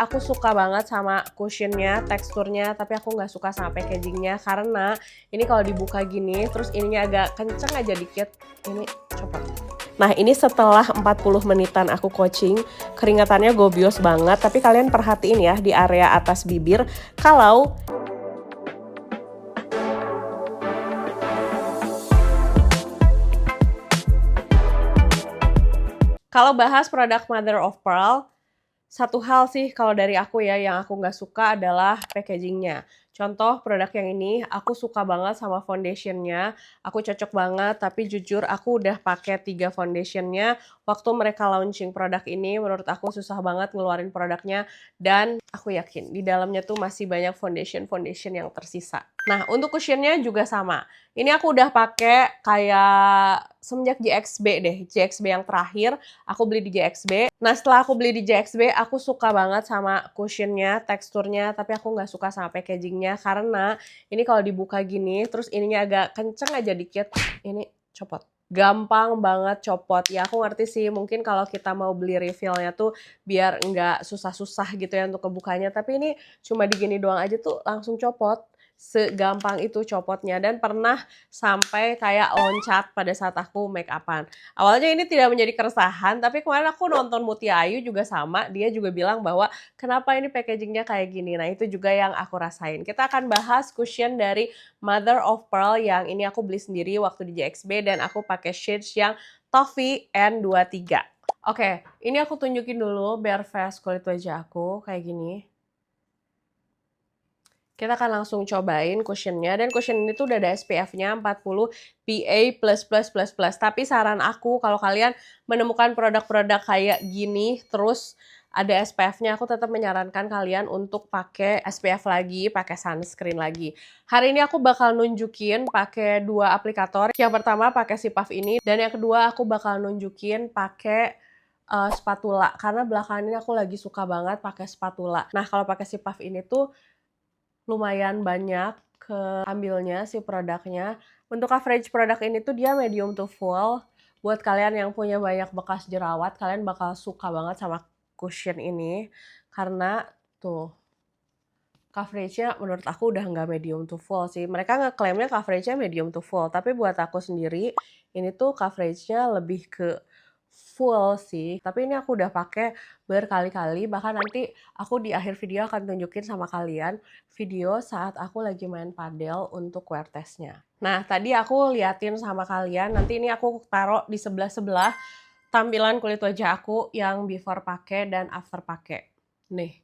aku suka banget sama cushionnya, teksturnya, tapi aku nggak suka sama packagingnya karena ini kalau dibuka gini, terus ininya agak kenceng aja dikit, ini copot. Nah ini setelah 40 menitan aku coaching, keringatannya gobios banget, tapi kalian perhatiin ya di area atas bibir, kalau bahas produk Mother of Pearl, satu hal sih kalau dari aku ya yang aku nggak suka adalah packagingnya. Contoh produk yang ini, aku suka banget sama foundationnya, aku cocok banget, tapi jujur aku udah pakai 3 foundationnya. Waktu mereka launching produk ini, menurut aku susah banget ngeluarin produknya, dan aku yakin di dalamnya tuh masih banyak foundation yang tersisa. Nah, untuk cushionnya juga sama. Ini aku udah pakai kayak semenjak JXB deh, JXB yang terakhir, aku beli di JXB. Nah, setelah aku beli di JXB, aku suka banget sama cushionnya, teksturnya, tapi aku nggak suka sama packagingnya karena ini kalau dibuka gini, terus ininya agak kenceng aja dikit, ini copot. Gampang banget copot. Ya aku ngerti sih, mungkin kalau kita mau beli refillnya tuh biar nggak susah-susah gitu ya untuk kebukanya, tapi ini cuma digini doang aja tuh langsung copot. Segampang itu copotnya, dan pernah sampai kayak loncat pada saat aku make upan. Awalnya ini tidak menjadi keresahan, tapi kemarin aku nonton Mutia Ayu juga sama, dia juga bilang bahwa kenapa ini packagingnya kayak gini. Nah itu juga yang aku rasain. Kita akan bahas cushion dari Mother of Pearl yang ini aku beli sendiri waktu di JXB, dan aku pakai shades yang Toffee N23. Oke, ini aku tunjukin dulu bare face kulit wajah aku kayak gini. Kita akan langsung cobain cushionnya, dan cushion ini tuh udah ada SPF-nya 40 PA++++. Tapi saran aku kalau kalian menemukan produk-produk kayak gini terus ada SPF-nya, aku tetap menyarankan kalian untuk pakai SPF lagi, pakai sunscreen lagi. Hari ini aku bakal nunjukin pakai 2 aplikator. Yang pertama pakai si puff ini, dan yang kedua aku bakal nunjukin pakai spatula, karena belakangan ini aku lagi suka banget pakai spatula. Nah kalau pakai si puff ini tuh lumayan banyak keambilnya si produknya. Untuk coverage produk ini tuh dia medium to full. Buat kalian yang punya banyak bekas jerawat, kalian bakal suka banget sama cushion ini. Karena tuh, coveragenya menurut aku udah nggak medium to full sih. Mereka ngeklaimnya coveragenya medium to full, tapi buat aku sendiri, ini tuh coveragenya lebih ke full sih. Tapi ini aku udah pakai berkali-kali, bahkan nanti aku di akhir video akan tunjukin sama kalian video saat aku lagi main padel untuk wear testnya. Nah, tadi aku liatin sama kalian, nanti ini aku taruh di sebelah-sebelah tampilan kulit wajah aku yang before pakai dan after pakai. Nih.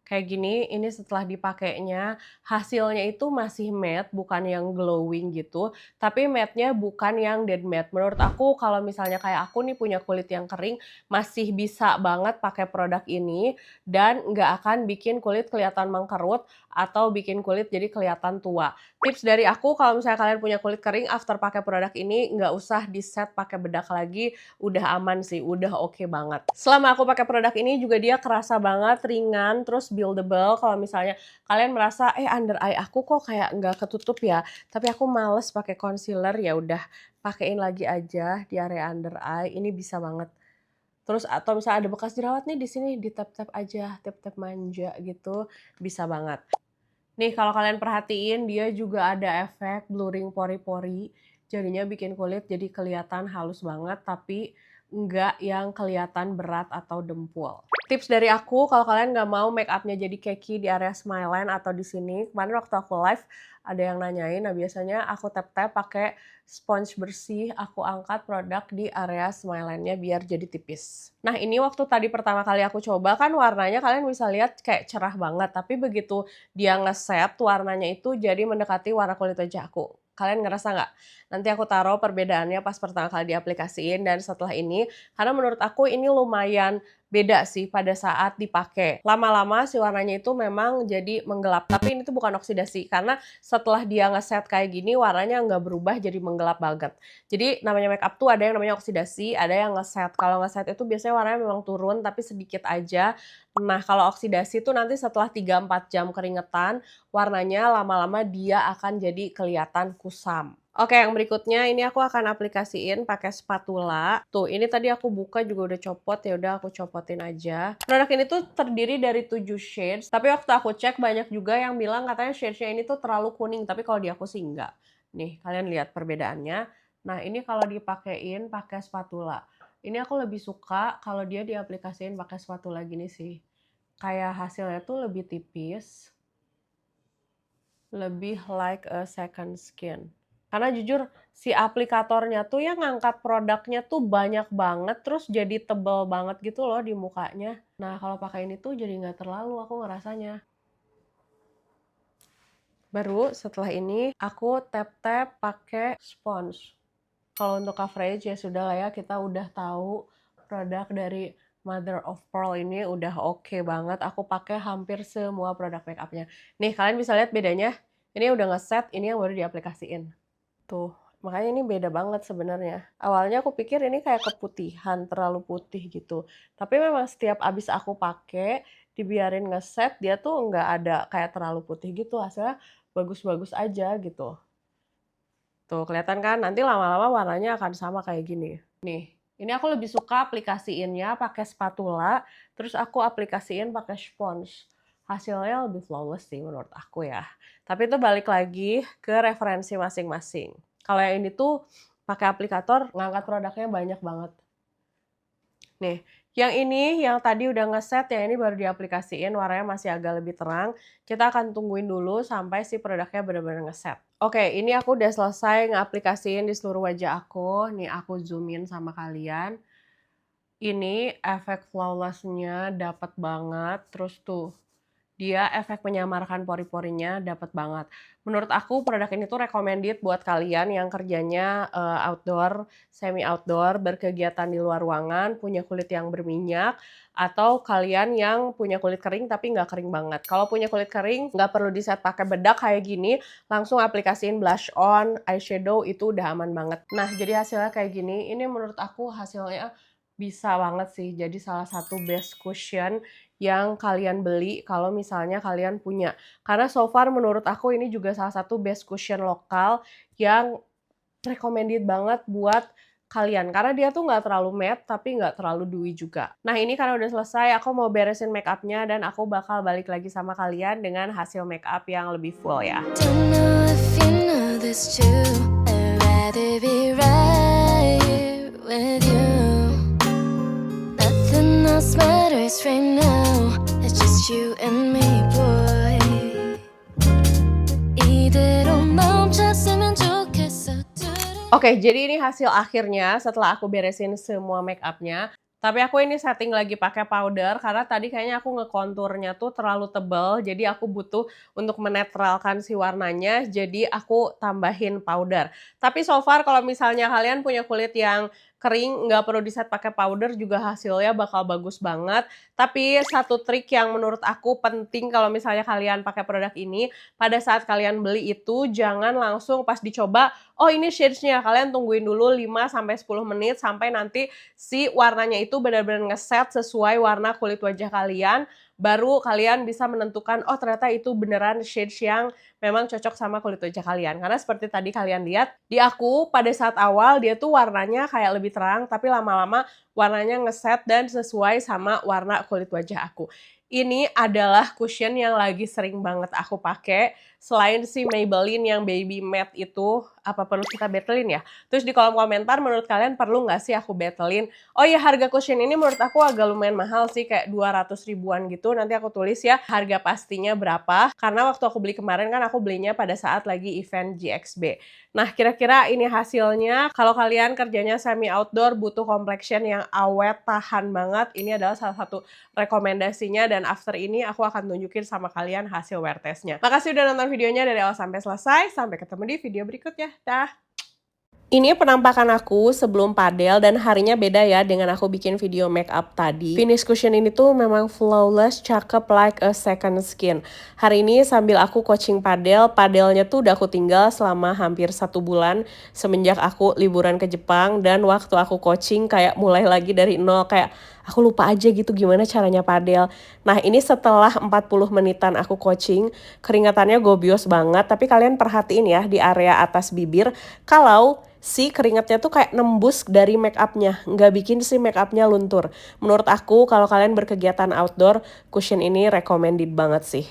Kayak gini, ini setelah dipakainya, hasilnya itu masih matte, bukan yang glowing gitu. Tapi matte-nya bukan yang dead matte. Menurut aku, kalau misalnya kayak aku nih punya kulit yang kering, masih bisa banget pakai produk ini. Dan nggak akan bikin kulit kelihatan mengkerut, atau bikin kulit jadi kelihatan tua. Tips dari aku, kalau misalnya kalian punya kulit kering, after pakai produk ini, nggak usah di-set pakai bedak lagi. Udah aman sih, udah oke banget. Selama aku pakai produk ini juga dia kerasa banget, ringan, terus buildable. Kalau misalnya kalian merasa under eye aku kok kayak nggak ketutup ya, tapi aku males pakai concealer, ya udah pakein lagi aja di area under eye. Ini bisa banget. Terus atau misalnya ada bekas jerawat nih di sini, di tap-tap aja, tap-tap manja gitu, bisa banget. Nih kalau kalian perhatiin dia juga ada efek blurring pori-pori, jadinya bikin kulit jadi kelihatan halus banget tapi nggak yang kelihatan berat atau dempul. Tips dari aku, kalau kalian nggak mau make upnya jadi cakey di area smile line atau di sini, kemarin waktu aku live ada yang nanyain, nah biasanya aku tap-tap pakai sponge bersih, aku angkat produk di area smile line-nya biar jadi tipis. Nah ini waktu tadi pertama kali aku coba kan warnanya kalian bisa lihat kayak cerah banget, tapi begitu dia ngeset warnanya itu jadi mendekati warna kulit wajah aku. Kalian ngerasa nggak? Nanti aku taruh perbedaannya pas pertama kali diaplikasiin dan setelah ini. Karena menurut aku ini lumayan beda sih pada saat dipakai. Lama-lama si warnanya itu memang jadi menggelap. Tapi ini tuh bukan oksidasi. Karena setelah dia ngeset kayak gini warnanya nggak berubah jadi menggelap banget. Jadi namanya make up tuh ada yang namanya oksidasi, ada yang ngeset. Kalau ngeset itu biasanya warnanya memang turun tapi sedikit aja. Nah kalau oksidasi tuh nanti setelah 3-4 jam keringetan, warnanya lama-lama dia akan jadi kelihatan kusam. Oke, yang berikutnya ini aku akan aplikasiin pakai spatula. Tuh, ini tadi aku buka juga udah copot, ya udah aku copotin aja. Produk ini tuh terdiri dari 7 shades, tapi waktu aku cek banyak juga yang bilang katanya shades-nya ini tuh terlalu kuning, tapi kalau di aku sih enggak. Nih, kalian lihat perbedaannya. Nah, ini kalau dipakein pakai spatula. Ini aku lebih suka kalau dia diaplikasiin pakai spatula gini sih. Kayak hasilnya tuh lebih tipis, lebih like a second skin. Karena jujur si aplikatornya tuh yang ngangkat produknya tuh banyak banget, terus jadi tebel banget gitu loh di mukanya. Nah kalau pakai ini tuh jadi nggak terlalu aku ngerasanya. Baru setelah ini aku tap-tap pakai spons. Kalau untuk coverage ya sudah lah ya, kita udah tahu produk dari Mother of Pearl ini udah oke banget. Aku pakai hampir semua produk makeupnya. Nih kalian bisa lihat bedanya. Ini udah ngeset, ini yang baru diaplikasiin. Tuh, makanya ini beda banget sebenarnya. Awalnya aku pikir ini kayak keputihan, terlalu putih gitu. Tapi memang setiap abis aku pakai, dibiarin ngeset, dia tuh nggak ada kayak terlalu putih gitu. Hasilnya bagus-bagus aja gitu. Tuh, kelihatan kan? Nanti lama-lama warnanya akan sama kayak gini. Nih, ini aku lebih suka aplikasiinnya pakai spatula, terus aku aplikasiin pakai spons. Hasilnya lebih flawless sih menurut aku ya. Tapi itu balik lagi ke referensi masing-masing. Kalau yang ini tuh pakai aplikator, ngangkat produknya banyak banget. Nih, yang ini yang tadi udah ngeset, yang ini baru diaplikasiin, warnanya masih agak lebih terang. Kita akan tungguin dulu sampai si produknya benar-benar ngeset. Oke, ini aku udah selesai ngaplikasiin di seluruh wajah aku. Nih aku zoom in sama kalian. Ini efek flawless-nya dapet banget. Terus tuh, dia efek menyamarkan pori-porinya dapet banget. Menurut aku produk ini tuh recommended buat kalian yang kerjanya outdoor, semi outdoor, berkegiatan di luar ruangan, punya kulit yang berminyak, atau kalian yang punya kulit kering tapi nggak kering banget. Kalau punya kulit kering, nggak perlu di-set pakai bedak kayak gini, langsung aplikasiin blush on, eyeshadow, itu udah aman banget. Nah, jadi hasilnya kayak gini, ini menurut aku hasilnya bisa banget sih jadi salah satu best cushion yang kalian beli kalau misalnya kalian punya. Karena so far menurut aku ini juga salah satu best cushion lokal yang recommended banget buat kalian. Karena dia tuh nggak terlalu matte tapi nggak terlalu dewy juga. Nah ini karena udah selesai, aku mau beresin make upnya dan aku bakal balik lagi sama kalian dengan hasil make up yang lebih full ya. Don't know if you know this too. I'd rather be right here with you. Nothing else matters right now. It's just you and me, boy. 이대로 멈췄으면 좋겠어. Oke, jadi ini hasil akhirnya setelah aku beresin semua make upnya. Tapi aku ini setting lagi pakai powder karena tadi kayaknya aku ngekonturnya tuh terlalu tebal. Jadi aku butuh untuk menetralkan si warnanya. Jadi aku tambahin powder. Tapi so far kalau misalnya kalian punya kulit yang kering, nggak perlu di-set pakai powder juga hasilnya bakal bagus banget. Tapi satu trik yang menurut aku penting kalau misalnya kalian pakai produk ini, pada saat kalian beli itu jangan langsung pas dicoba, oh ini shades-nya, kalian tungguin dulu 5-10 menit sampai nanti si warnanya itu benar-benar ngeset sesuai warna kulit wajah kalian, baru kalian bisa menentukan, oh ternyata itu beneran shades yang memang cocok sama kulit wajah kalian. Karena seperti tadi kalian lihat, di aku pada saat awal dia tuh warnanya kayak lebih terang, tapi lama-lama warnanya ngeset dan sesuai sama warna kulit wajah aku. Ini adalah cushion yang lagi sering banget aku pakai. Selain si Maybelline yang Baby Matte itu, apa perlu kita battlein ya? Terus di kolom komentar menurut kalian perlu nggak sih aku battlein? Oh iya, harga cushion ini menurut aku agak lumayan mahal sih, kayak 200 ribuan gitu. Nanti aku tulis ya harga pastinya berapa. Karena waktu aku beli kemarin kan aku belinya pada saat lagi event GXB. Nah, kira-kira ini hasilnya. Kalau kalian kerjanya semi outdoor, butuh complexion yang awet, tahan banget, ini adalah salah satu rekomendasinya. Dan after ini aku akan tunjukin sama kalian hasil wear testnya. Makasih udah nonton videonya dari awal sampai selesai. Sampai ketemu di video berikutnya. Dah! Ini penampakan aku sebelum padel dan harinya beda ya dengan aku bikin video make up tadi. Finish cushion ini tuh memang flawless, cakep like a second skin. Hari ini sambil aku coaching padel, padelnya tuh udah aku tinggal selama hampir 1 bulan semenjak aku liburan ke Jepang, dan waktu aku coaching kayak mulai lagi dari nol, kayak aku lupa aja gitu gimana caranya padel. Nah ini setelah 40 menitan aku coaching, keringatannya gobios banget, tapi kalian perhatiin ya di area atas bibir, kalau si keringatnya tuh kayak nembus dari make upnya, nggak bikin si make upnya luntur. Menurut aku kalau kalian berkegiatan outdoor, cushion ini recommended banget sih.